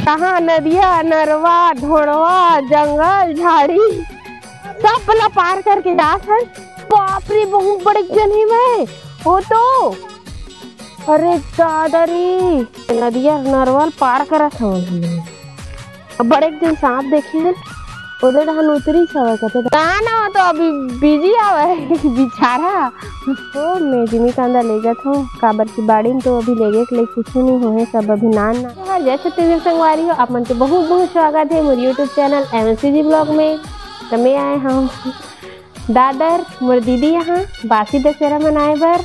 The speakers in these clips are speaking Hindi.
कहाँ नदिया नरवा ढोड़वा जंगल झाड़ी सब पला पार करके जात है। बाप रे बहुत बड़े जनी में हो तो। अरे दादरी नदिया नरवा पार करत हो। बड़े जन सांप देखे हैं उधर हम उतरी सवा कहते ना तो अभी बिजी आवे बिचारा तो मैं जिमी कांदा ले जात हूँ काबर की बाड़ी में तो अभी लेगे के लिए कुछ नहीं हो सब अभी नान ना जैसे तेरे संगवारी हो आप मन के बहुत बहुत स्वागत है मेरे यूट्यूब चैनल MCG ब्लॉग में। तो मैं आए हम दादर मोर दीदी यहाँ बासी दशहरा मनाए बर।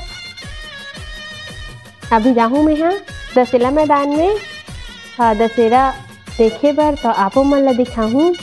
अभी जाऊँ मैं यहाँ दशहरा मैदान में दशहरा देखे बर तो आपो मन ला दिखाऊँ।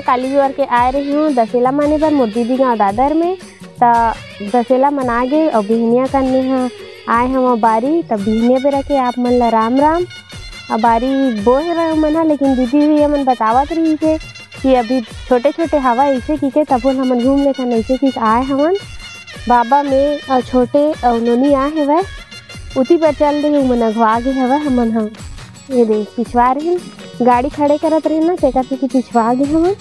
काली जुआर के आए रही हूँ दशहरा माने बर मोर दीदी गाँव दादर में। तो दशहरा मना गए और बिहनिया करने हाँ आए हम बारी तब बिहनिया पे रखे आप मन ला राम राम। अब बारी बोहे रहे मना लेकिन दीदी भी हमन बतावत रही थे कि अभी छोटे छोटे हवा ऐसे की के तब हमन घूम लेथन ऐसे की आए हमन बाबा में और छोटे और नोनी आए है वह उसी पर चल रही मन अगवा गए हवा हमन हम ये देख पिछवा रही गाड़ी खड़े करत रही ना तेकर से पिछवा गए हमन।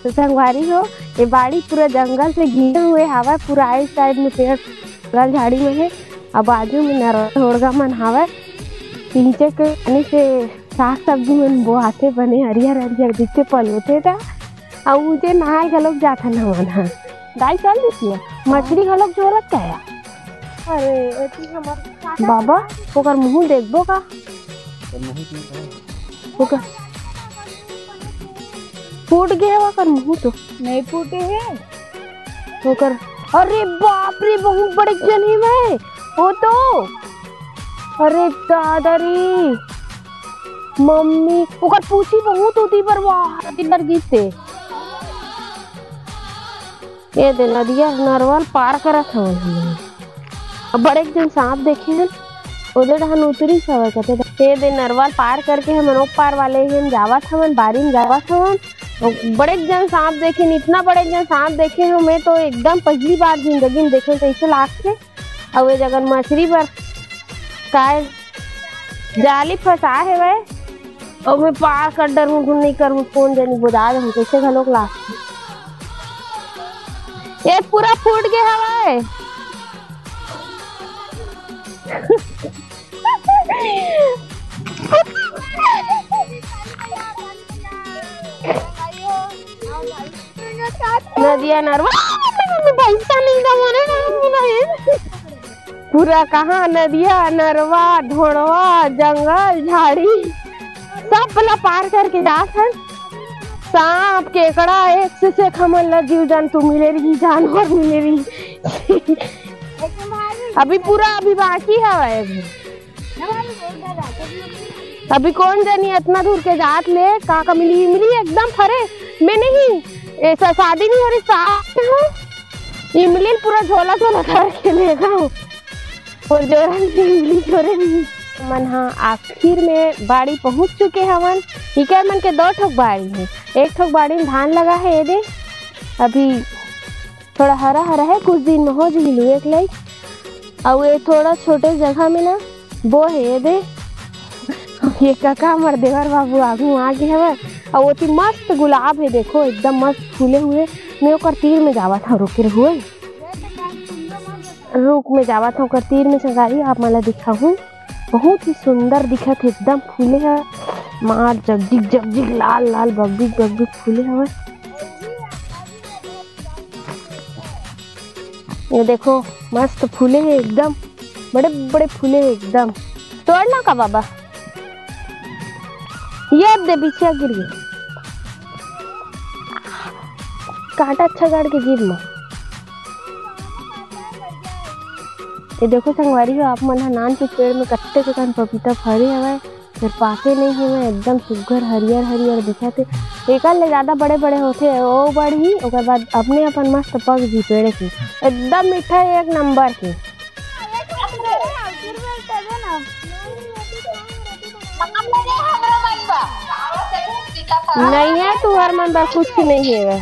तो संगवारी हो ये बाड़ी पूरा जंगल से घिरे हुए हवा पूरा आइट साइड में पेड़ जंगल झाड़ी में है। अब बाजू में नरवा मन हवा पीछे के पानी से साग सब्जी मन बोआते बने हरियर हरियर दिखते पल होते था और मुझे नहाए घलोक जाता न मन हाँ दाई चल दीजिए मछली घलोक जोरत क्या। अरे बाबा ओकर मुँह देखबो का ओकर फूट गया ओकर मुँह तो नहीं फूटे है ओकर। अरे बाप रे बहुत बड़े जनी में हो तो। अरे दादरी मम्मी ओकर पूछी बहुत होती पर वाह दिन गीते ये दे नदिया नरवाल पार करत हो। बड़े जन सांप देखे हैं उधर हम उतरी सवा कहते ये दे नरवाल पार करके हम मनोक पार वाले हम जावत हमन बारी में जावत हमन। बड़े जन सांप देखे इतना बड़े जन सांप देखे हैं मैं तो एकदम पहली बार जिंदगी में देखे कैसे लागते। और ये जगह मछली पर काय जाली फंसा है वह और मैं पार कर डरूँ नहीं करूँ कौन जानी बुझा दूँ कैसे घलोक लागते। ये पूरा फूट गया हवा नदिया नरवा पैसा नहीं पूरा कहाँ नदिया नरवा ढोड़वा जंगल झाड़ी सब पला पार करके जात है। सांप केकड़ा एक से खमन ला जीव जंतु मिले रही जानवर मिले रही अभी पूरा अभी बाकी है अभी कौन जानी इतना दूर के जात ले का मिली मिली एकदम फरे मैं नहीं ऐसा शादी नहीं हो रही साथ इमली पूरा झोला झोला करके लेगा और जोरन छोरे मन हाँ आखिर में बाड़ी पहुंच चुके हवन। इकर मन के 2 ठोक बाड़ी है एक ठोक बाड़ी में धान लगा है ये दे अभी थोड़ा हरा हरा है कुछ दिन में हो जाएगी एक लाइक और ये थोड़ा छोटे जगह में ना वो है ये दे ये काका हमारे देवर बाबू आगू आ गए हवा और वो थी मस्त गुलाब है देखो एकदम मस्त फूले हुए। मैं ओकर तीर में जावा था रुके हुए रुक में जावा था ओकर तीर में संगारी आप मला दिखाऊँ बहुत ही सुंदर दिखत एकदम फूले है मार जगजिग जगजिग लाल लाल बगबिग बगबिग फूले हवा। ये देखो मस्त फूले हैं एकदम बड़े बड़े फूले हैं एकदम। तोड़ना का बाबा, ये अब दे पीछे गिर गई, कांटा अच्छा गाड़ के गिर लो। ये देखो संगवारी हो आप मन नान के पेड़ में कट्टे के कान पपीता फरे हवे, फिर पाके नहीं हुए, एकदम सुघर हरियर हरियर दिखते। एक ले ज्यादा बड़े बड़े होते वो बढ़ी, ओकर बाद अपने अपन मस्त पक जी पेड़ के, एकदम मीठा एक नंबर के। नहीं है तू हर मन बा कुछ नहीं है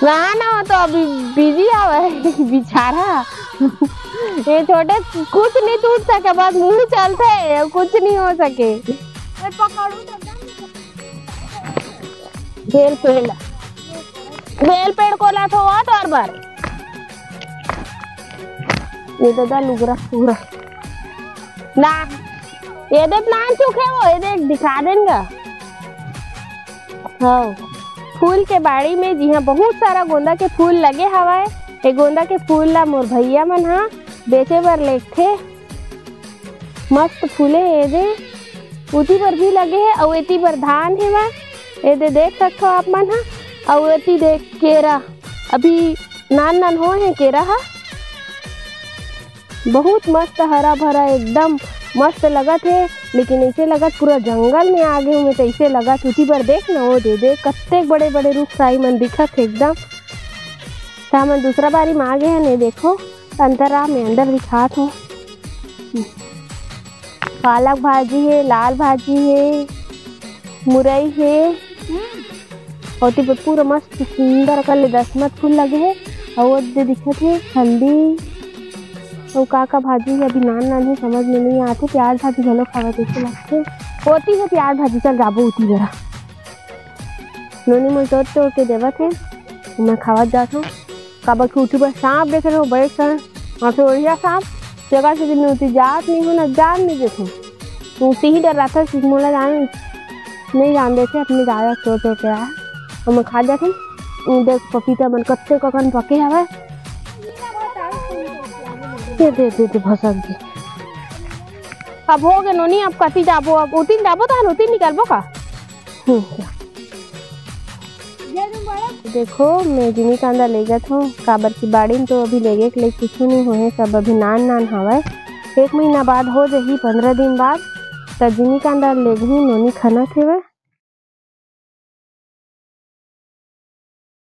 ना ना, तो अभी बिजी आवे बेचारा। ये छोटे कुछ नहीं टूट सके, बस मुंह चलते है, कुछ नहीं हो सके। बेल पेड़ को ला तो और बार ये दादा लुगरा पूरा ना, ये देख प्लान चुके वो, ये देख दिखा देंगे। हाँ फूल के बाड़ी में जी हाँ बहुत सारा गोंदा के फूल लगे हवाए। ये गोंदा के फूल ला मोर भैया मन हाँ बेचे बर लेथे, मस्त फूले ये दे उती पर भी लगे है और एती पर धान है वह ये दे देख सकते हो आप मन हाँ। और एती देख केरा अभी नान नान हो है केरा हा, बहुत मस्त हरा भरा एकदम मस्त लगत है। लेकिन ऐसे लगत पूरा जंगल में आगे हुए तो ऐसे लगत उठी पर देख ना वो दे कत्ते बड़े बड़े रुख साई मन दिखत है एकदम। सामने दूसरा बारी में आगे है नहीं देखो अंतरा में अंदर दिखात हूँ। पालक भाजी है, लाल भाजी है, मुरई है और पूरा मस्त सुंदर कर 10 मत फूल लगे है। और दिखत है हल्दी और का भाजी है अभी नान नान है समझ में नहीं आते। प्याज भाजी घलो खावा कैसे लगते होती है प्याज भाजी, चल जाबो उठी जरा नोनी मुझ तोड़ के देवत है मैं खावा जाता हूँ। काबर के उठी पर सांप देखे रहो बड़े सन और फिर ओढ़िया सांप जगह से दिन उठी जात नहीं हो ना जान नहीं देते उसी ही डर रहा था मोला जान नहीं जान देते अपनी दादा तोड़ के आया और मैं खा जाती। देख पपीता मन कत्ते ककन पके हवा दे भसक जी। अब हो गए नोनी अब कति जाबो, अब उतीन जाबो तो उतीन निकालबो का। देखो मैं जिमी कांदा ले गत हूँ काबर की बाड़ी में तो अभी लेगे के लिए कुछ नहीं हुए, सब अभी नान नान हवा। 1 महीना बाद हो जाही 15 दिन बाद तब जिमी कांदा ले गई नोनी खाना थे वह